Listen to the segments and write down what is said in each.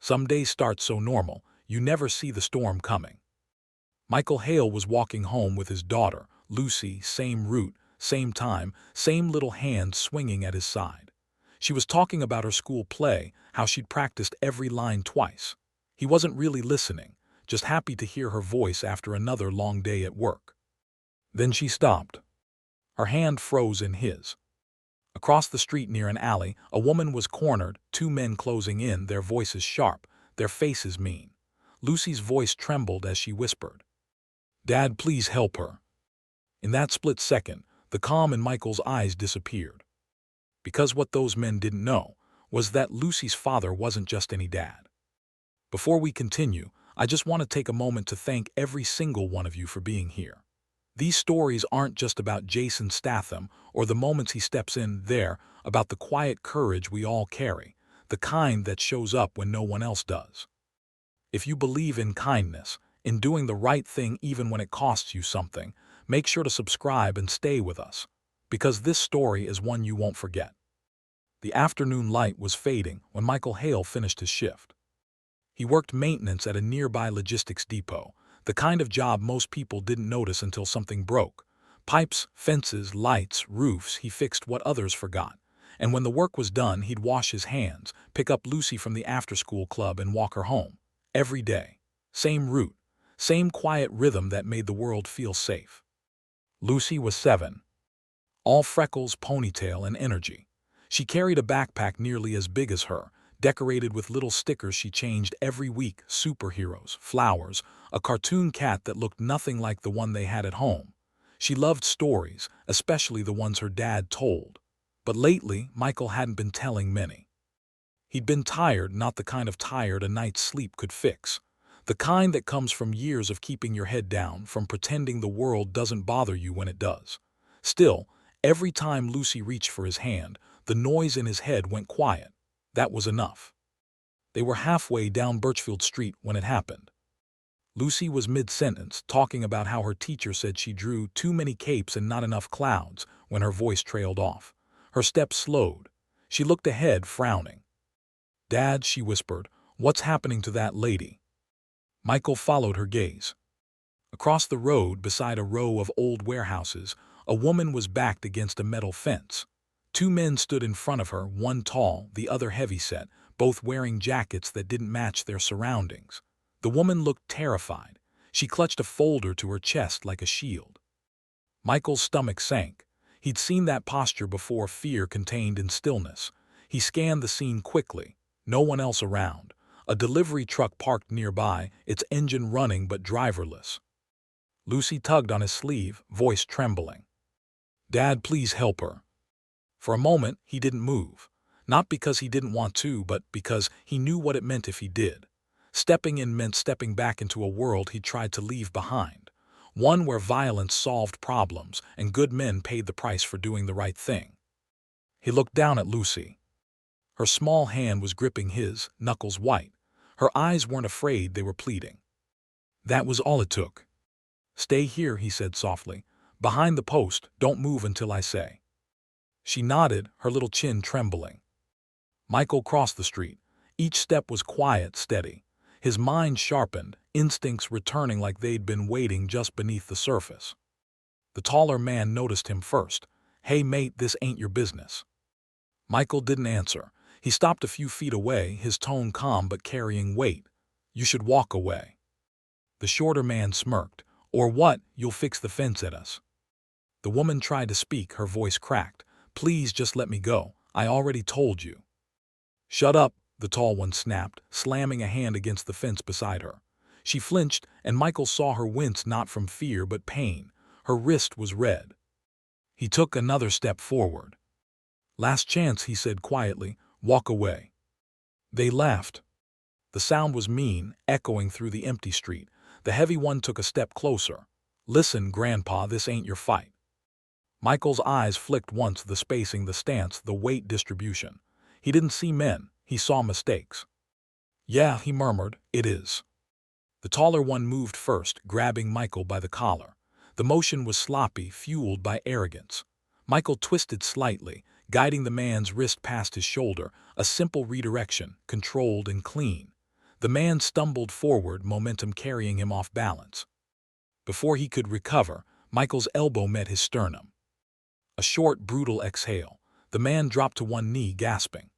Some days start so normal, you never see the storm coming. Michael Hale was walking home with his daughter, Lucy, same route, same time, same little hand swinging at his side. She was talking about her school play, how she'd practiced every line twice. He wasn't really listening, just happy to hear her voice after another long day at work. Then she stopped. Her hand froze in his. Across the street near an alley, a woman was cornered, two men closing in, their voices sharp, their faces mean. Lucy's voice trembled as she whispered, "Dad, please help her." In that split second, the calm in Michael's eyes disappeared. Because what those men didn't know was that Lucy's father wasn't just any dad. Before we continue, I just want to take a moment to thank every single one of you for being here. These stories aren't just about Jasonstatham or the moments he steps in, they're about the quiet courage we all carry, the kind that shows up when no one else does. If you believe in kindness, in doing the right thing even when it costs you something, make sure to subscribe and stay with us, because this story is one you won't forget. The afternoon light was fading when Michael Hale finished his shift. He worked maintenance at a nearby logistics depot, the kind of job most people didn't notice until something broke. Pipes, fences, lights, roofs, he fixed what others forgot. And when the work was done, he'd wash his hands, pick up Lucy from the after-school club and walk her home. Every day. Same route, same quiet rhythm that made the world feel safe. Lucy was 7. All freckles, ponytail, and energy. She carried a backpack nearly as big as her, decorated with little stickers she changed every week, superheroes, flowers, a cartoon cat that looked nothing like the one they had at home. She loved stories, especially the ones her dad told. But lately, Michael hadn't been telling many. He'd been tired, not the kind of tired a night's sleep could fix. The kind that comes from years of keeping your head down, from pretending the world doesn't bother you when it does. Still, every time Lucy reached for his hand, the noise in his head went quiet. That was enough. They were halfway down Birchfield Street when it happened. Lucy was mid-sentence, talking about how her teacher said she drew too many capes and not enough clouds, when her voice trailed off. Her steps slowed. She looked ahead, frowning. "Dad," she whispered, "what's happening to that lady?" Michael followed her gaze. Across the road, beside a row of old warehouses, a woman was backed against a metal fence. Two men stood in front of her, one tall, the other heavy-set, both wearing jackets that didn't match their surroundings. The woman looked terrified. She clutched a folder to her chest like a shield. Michael's stomach sank. He'd seen that posture before, fear contained in stillness. He scanned the scene quickly. No one else around. A delivery truck parked nearby, its engine running but driverless. Lucy tugged on his sleeve, voice trembling. "Dad, please help her." For a moment, he didn't move. Not because he didn't want to, but because he knew what it meant if he did. Stepping in meant stepping back into a world he'd tried to leave behind. One where violence solved problems and good men paid the price for doing the right thing. He looked down at Lucy. Her small hand was gripping his, knuckles white. Her eyes weren't afraid, they were pleading. That was all it took. "Stay here," he said softly. "Behind the post, don't move until I say." She nodded, her little chin trembling. Michael crossed the street. Each step was quiet, steady. His mind sharpened, instincts returning like they'd been waiting just beneath the surface. The taller man noticed him first. "Hey mate, this ain't your business." Michael didn't answer. He stopped a few feet away, his tone calm but carrying weight. "You should walk away." The shorter man smirked. "Or what? You'll fix the fence at us." The woman tried to speak, her voice cracked. "Please just let me go. I already told you." "Shut up," the tall one snapped, slamming a hand against the fence beside her. She flinched, and Michael saw her wince, not from fear but pain. Her wrist was red. He took another step forward. "Last chance," he said quietly. "Walk away." They laughed. The sound was mean, echoing through the empty street. The heavy one took a step closer. "Listen, Grandpa, this ain't your fight." Michael's eyes flicked once, the spacing, the stance, the weight distribution. He didn't see men, he saw mistakes. "Yeah," he murmured, "it is." The taller one moved first, grabbing Michael by the collar. The motion was sloppy, fueled by arrogance. Michael twisted slightly, guiding the man's wrist past his shoulder, a simple redirection, controlled and clean. The man stumbled forward, momentum carrying him off balance. Before he could recover, Michael's elbow met his sternum. A short, brutal exhale. The man dropped to one knee, gasping.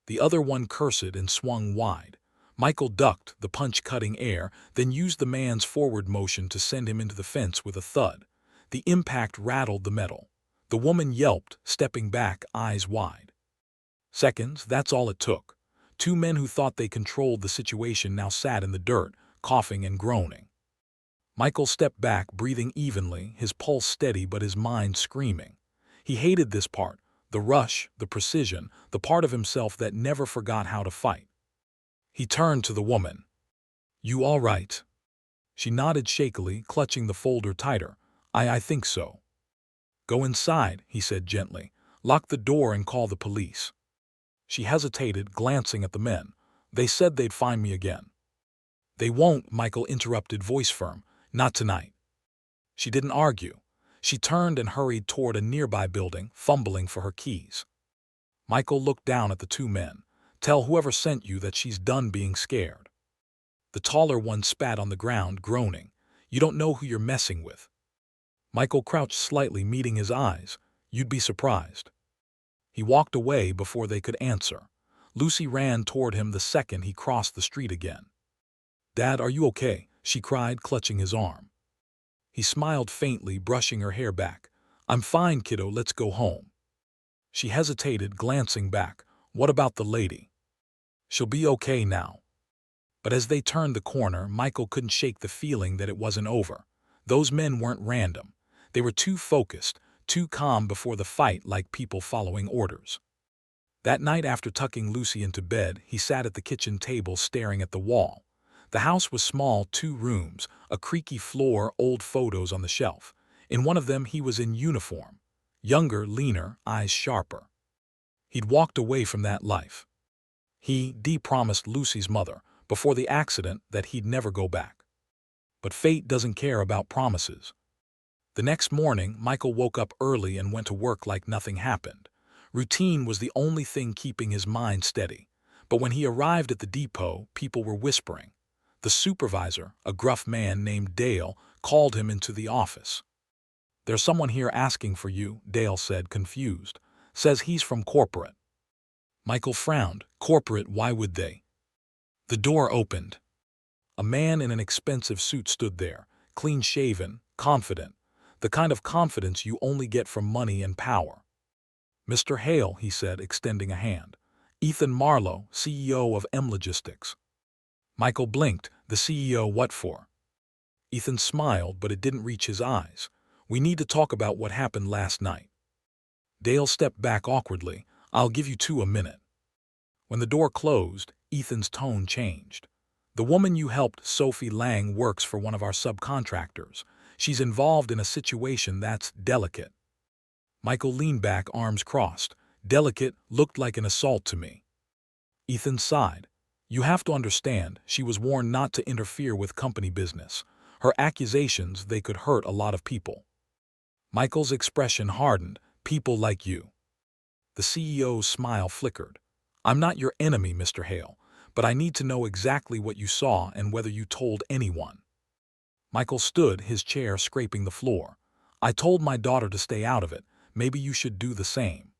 The other one cursed and swung wide. Michael ducked, the punch cutting air, then used the man's forward motion to send him into the fence with a thud. The impact rattled the metal. The woman yelped, stepping back, eyes wide. Seconds, that's all it took. Two men who thought they controlled the situation now sat in the dirt, coughing and groaning. Michael stepped back, breathing evenly, his pulse steady but his mind screaming. He hated this part, the rush, the precision, the part of himself that never forgot how to fight. He turned to the woman. "You all right?" She nodded shakily, clutching the folder tighter. I think so." "Go inside," he said gently. "Lock the door and call the police." She hesitated, glancing at the men. "They said they'd find me again." "They won't," Michael interrupted, voice firm. "Not tonight." She didn't argue. She turned and hurried toward a nearby building, fumbling for her keys. Michael looked down at the two men. "Tell whoever sent you that she's done being scared." The taller one spat on the ground, groaning. "You don't know who you're messing with." Michael crouched slightly, meeting his eyes. "You'd be surprised." He walked away before they could answer. Lucy ran toward him the second he crossed the street again. "Dad, are you okay?" she cried, clutching his arm. He smiled faintly, brushing her hair back. "I'm fine, kiddo, let's go home." She hesitated, glancing back. "What about the lady?" "She'll be okay now." But as they turned the corner, Michael couldn't shake the feeling that it wasn't over. Those men weren't random. They were too focused, too calm before the fight, like people following orders. That night, after tucking Lucy into bed, he sat at the kitchen table staring at the wall. The house was small, 2 rooms, a creaky floor, old photos on the shelf. In one of them he was in uniform. Younger, leaner, eyes sharper. He'd walked away from that life. He promised Lucy's mother, before the accident, that he'd never go back. But fate doesn't care about promises. The next morning, Michael woke up early and went to work like nothing happened. Routine was the only thing keeping his mind steady. But when he arrived at the depot, people were whispering. The supervisor, a gruff man named Hale, called him into the office. "There's someone here asking for you," Hale said, confused. "Says he's from corporate." Michael frowned. "Corporate, why would they?" The door opened. A man in an expensive suit stood there, clean-shaven, confident. The kind of confidence you only get from money and power. "Mr. Hale," he said, extending a hand. "Ethan Marlowe, CEO of M Logistics." Michael blinked. "The CEO, what for?" Ethan smiled, but it didn't reach his eyes. "We need to talk about what happened last night." Hale stepped back awkwardly. "I'll give you 2 a minute." When the door closed, Ethan's tone changed. "The woman you helped, Sophie Lang, works for one of our subcontractors. She's involved in a situation that's delicate." Michael leaned back, arms crossed. "Delicate looked like an assault to me." Ethan sighed. "You have to understand, she was warned not to interfere with company business. Her accusations, they could hurt a lot of people." Michael's expression hardened. "People like you." The CEO's smile flickered. "I'm not your enemy, Mr. Hale, but I need to know exactly what you saw and whether you told anyone." Michael stood, his chair scraping the floor. "I told my daughter to stay out of it. Maybe you should do the same."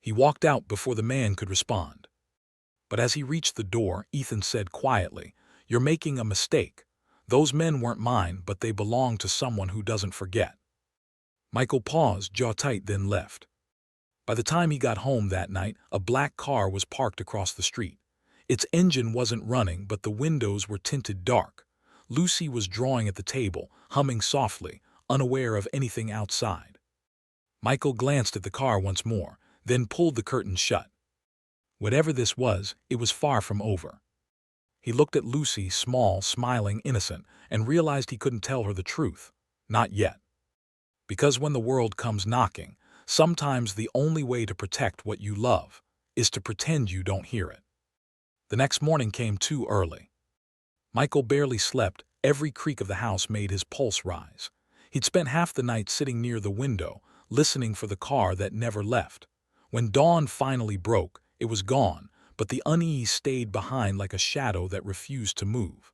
He walked out before the man could respond. But as he reached the door, Ethan said quietly, "You're making a mistake. Those men weren't mine, but they belong to someone who doesn't forget." Michael paused, jaw tight, then left. By the time he got home that night, a black car was parked across the street. Its engine wasn't running, but the windows were tinted dark. Lucy was drawing at the table, humming softly, unaware of anything outside. Michael glanced at the car once more, then pulled the curtains shut. Whatever this was, it was far from over. He looked at Lucy, small, smiling, innocent, and realized he couldn't tell her the truth. Not yet. Because when the world comes knocking, sometimes the only way to protect what you love is to pretend you don't hear it. The next morning came too early. Michael barely slept. Every creak of the house made his pulse rise. He'd spent half the night sitting near the window, listening for the car that never left. When dawn finally broke, it was gone, but the unease stayed behind like a shadow that refused to move.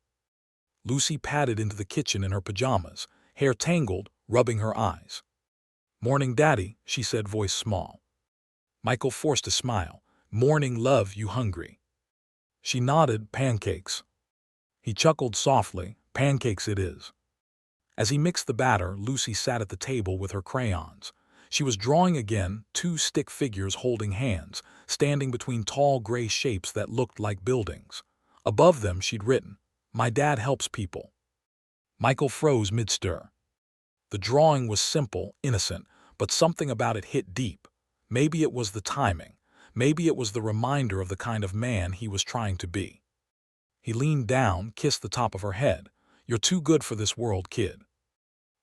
Lucy padded into the kitchen in her pajamas, hair tangled, rubbing her eyes. "Morning, Daddy," she said, voice small. Michael forced a smile. "Morning, love, you hungry?" She nodded. "Pancakes." He chuckled softly. "Pancakes it is." As he mixed the batter, Lucy sat at the table with her crayons. She was drawing again, two stick figures holding hands, standing between tall gray shapes that looked like buildings. Above them she'd written, "My dad helps people." Michael froze mid-stir. The drawing was simple, innocent, but something about it hit deep. Maybe it was the timing. Maybe it was the reminder of the kind of man he was trying to be. He leaned down, kissed the top of her head. "You're too good for this world, kid."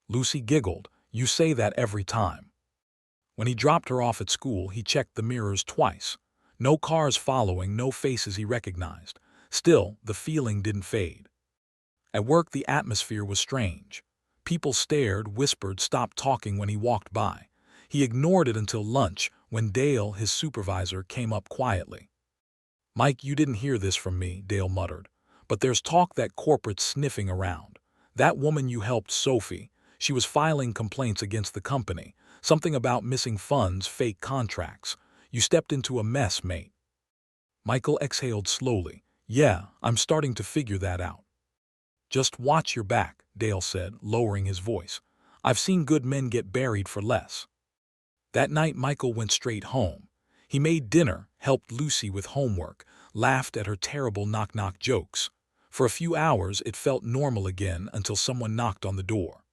Lucy giggled. "You say that every time." When he dropped her off at school, he checked the mirrors twice. No cars following, no faces he recognized. Still, the feeling didn't fade. At work, the atmosphere was strange. People stared, whispered, stopped talking when he walked by. He ignored it until lunch, when Dale, his supervisor, came up quietly. "Mike, you didn't hear this from me," Dale muttered. "But there's talk that corporate's sniffing around. That woman you helped, Sophie, she was filing complaints against the company. Something about missing funds, fake contracts. You stepped into a mess, mate." Michael exhaled slowly. "Yeah, I'm starting to figure that out." "Just watch your back," Dale said, lowering his voice. "I've seen good men get buried for less." That night Michael went straight home. He made dinner, helped Lucy with homework, laughed at her terrible knock-knock jokes. For a few hours it felt normal again until someone knocked on the door.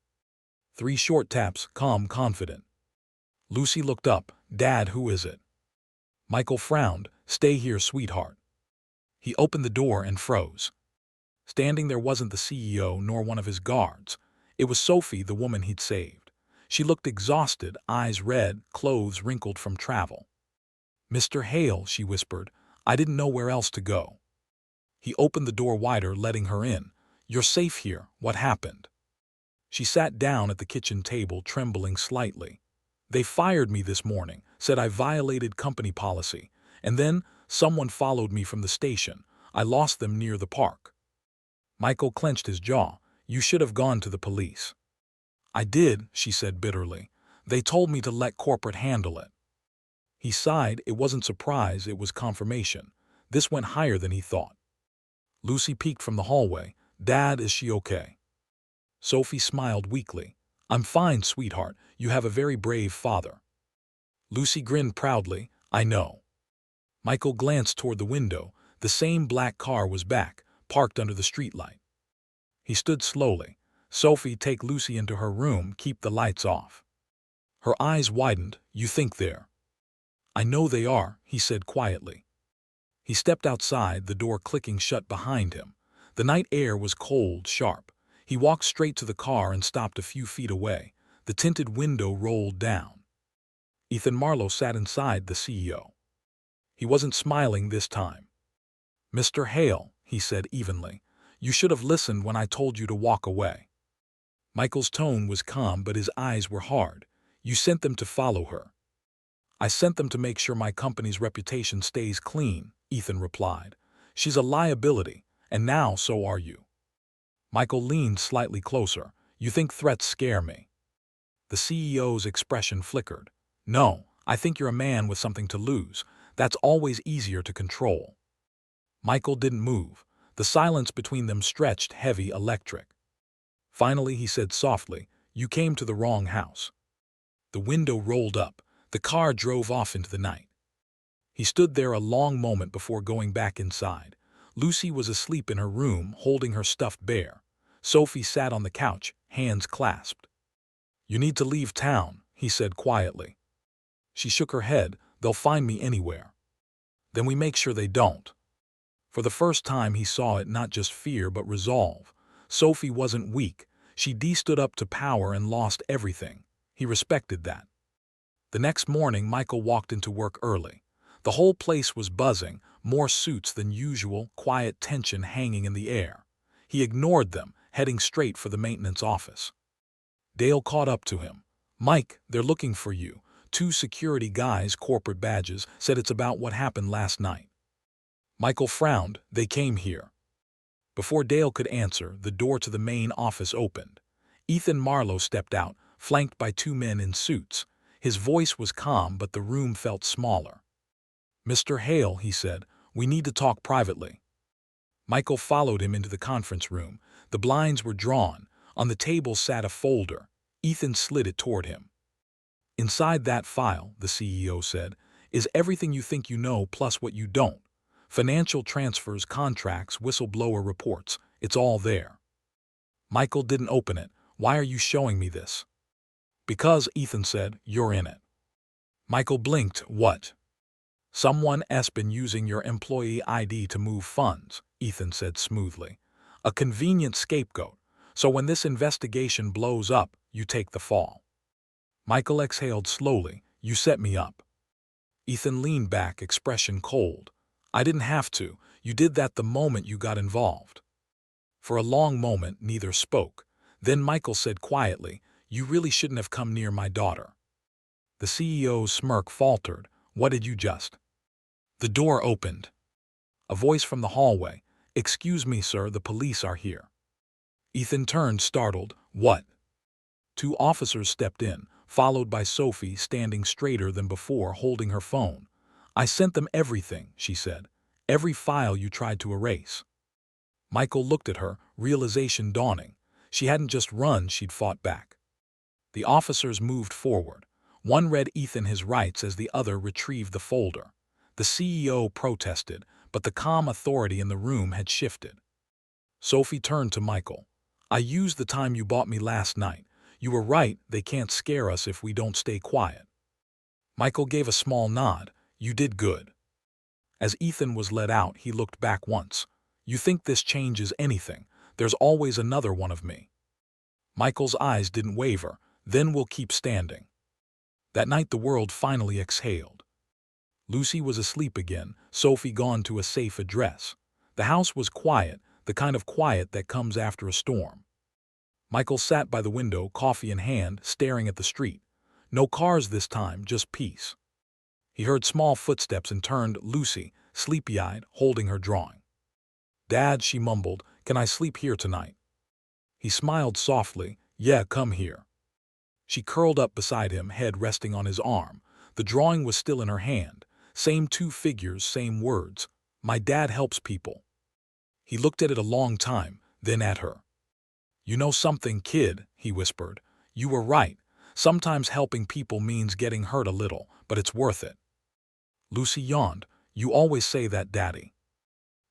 3 short taps, calm, confident. Lucy looked up. "Dad, who is it?" Michael frowned. "Stay here, sweetheart." He opened the door and froze. Standing there wasn't the CEO nor one of his guards. It was Sophie, the woman he'd saved. She looked exhausted, eyes red, clothes wrinkled from travel. "Mr. Hale," she whispered, "I didn't know where else to go." He opened the door wider, letting her in. "You're safe here. What happened?" She sat down at the kitchen table, trembling slightly. "They fired me this morning, said I violated company policy, and then someone followed me from the station. I lost them near the park." Michael clenched his jaw. "You should have gone to the police." "I did," she said bitterly. "They told me to let corporate handle it." He sighed. It wasn't surprise, it was confirmation. This went higher than he thought. Lucy peeked from the hallway. "Dad, is she okay?" Sophie smiled weakly. "I'm fine, sweetheart. You have a very brave father." Lucy grinned proudly. "I know." Michael glanced toward the window. The same black car was back, parked under the streetlight. He stood slowly. "Sophie, take Lucy into her room. Keep the lights off." Her eyes widened. "You think they're—" "I know they are," he said quietly. He stepped outside, the door clicking shut behind him. The night air was cold, sharp. He walked straight to the car and stopped a few feet away. The tinted window rolled down. Ethan Marlowe sat inside, the CEO. He wasn't smiling this time. "Mr. Hale," he said evenly, "you should have listened when I told you to walk away." Michael's tone was calm, but his eyes were hard. "You sent them to follow her." "I sent them to make sure my company's reputation stays clean," Ethan replied. "She's a liability, and now so are you." Michael leaned slightly closer. "You think threats scare me?" The CEO's expression flickered. "No, I think you're a man with something to lose. That's always easier to control." Michael didn't move. The silence between them stretched, heavy, electric. Finally he said softly, "You came to the wrong house." The window rolled up. The car drove off into the night. He stood there a long moment before going back inside. Lucy was asleep in her room, holding her stuffed bear. Sophie sat on the couch, hands clasped. "You need to leave town," he said quietly. She shook her head. "They'll find me anywhere." "Then we make sure they don't." For the first time he saw it, not just fear but resolve. Sophie wasn't weak. She stood up to power and lost everything. He respected that. The next morning Michael walked into work early. The whole place was buzzing, more suits than usual, quiet tension hanging in the air. He ignored them, heading straight for the maintenance office. Dale caught up to him. "Mike, they're looking for you. 2 security guys, corporate badges, said it's about what happened last night." Michael frowned. They came here. Before Dale could answer, the door to the main office opened. Ethan Marlowe stepped out, flanked by two men in suits. His voice was calm, but the room felt smaller. "Mr. Hale," he said, "we need to talk privately." Michael followed him into the conference room. The blinds were drawn. On the table sat a folder. Ethan slid it toward him. "Inside that file," the CEO said, "is everything you think you know plus what you don't. Financial transfers, contracts, whistleblower reports. It's all there." Michael didn't open it. "Why are you showing me this?" "Because," Ethan said, "you're in it." Michael blinked. "What?" "Someone's been using your employee ID to move funds," Ethan said smoothly. "A convenient scapegoat. So when this investigation blows up, you take the fall." Michael exhaled slowly. "You set me up." Ethan leaned back, expression cold. "I didn't have to. You did that the moment you got involved." For a long moment, neither spoke. Then Michael said quietly, "You really shouldn't have come near my daughter." The CEO's smirk faltered. "What did you just—" The door opened. A voice from the hallway. "Excuse me, sir, the police are here." Ethan turned, startled. "What?" Two officers stepped in, followed by Sophie, standing straighter than before, holding her phone. "I sent them everything," she said. "Every file you tried to erase." Michael looked at her, realization dawning. She hadn't just run, she'd fought back. The officers moved forward. One read Ethan his rights as the other retrieved the folder. The CEO protested, but the calm authority in the room had shifted. Sophie turned to Michael. "I used the time you bought me last night. You were right, they can't scare us if we don't stay quiet." Michael gave a small nod. "You did good." As Ethan was led out, he looked back once. "You think this changes anything? There's always another one of me." Michael's eyes didn't waver. "Then we'll keep standing." That night the world finally exhaled. Lucy was asleep again, Sophie gone to a safe address. The house was quiet, the kind of quiet that comes after a storm. Michael sat by the window, coffee in hand, staring at the street. No cars this time, just peace. He heard small footsteps and turned. Lucy, sleepy-eyed, holding her drawing. "Dad," she mumbled, "can I sleep here tonight?" He smiled softly. "Yeah, come here." She curled up beside him, head resting on his arm. The drawing was still in her hand. Same two figures, same words. "My dad helps people." He looked at it a long time, then at her. "You know something, kid," he whispered. "You were right. Sometimes helping people means getting hurt a little, but it's worth it." Lucy yawned. "You always say that, Daddy."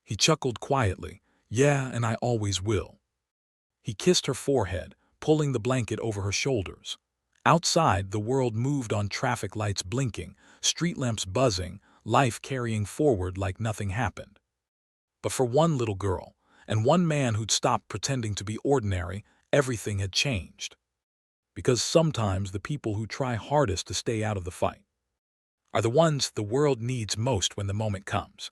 He chuckled quietly. "Yeah, and I always will." He kissed her forehead, pulling the blanket over her shoulders. Outside, the world moved on, traffic lights blinking, street lamps buzzing, life carrying forward like nothing happened. But for one little girl, and one man who'd stopped pretending to be ordinary, everything had changed. Because sometimes the people who try hardest to stay out of the fight are the ones the world needs most when the moment comes.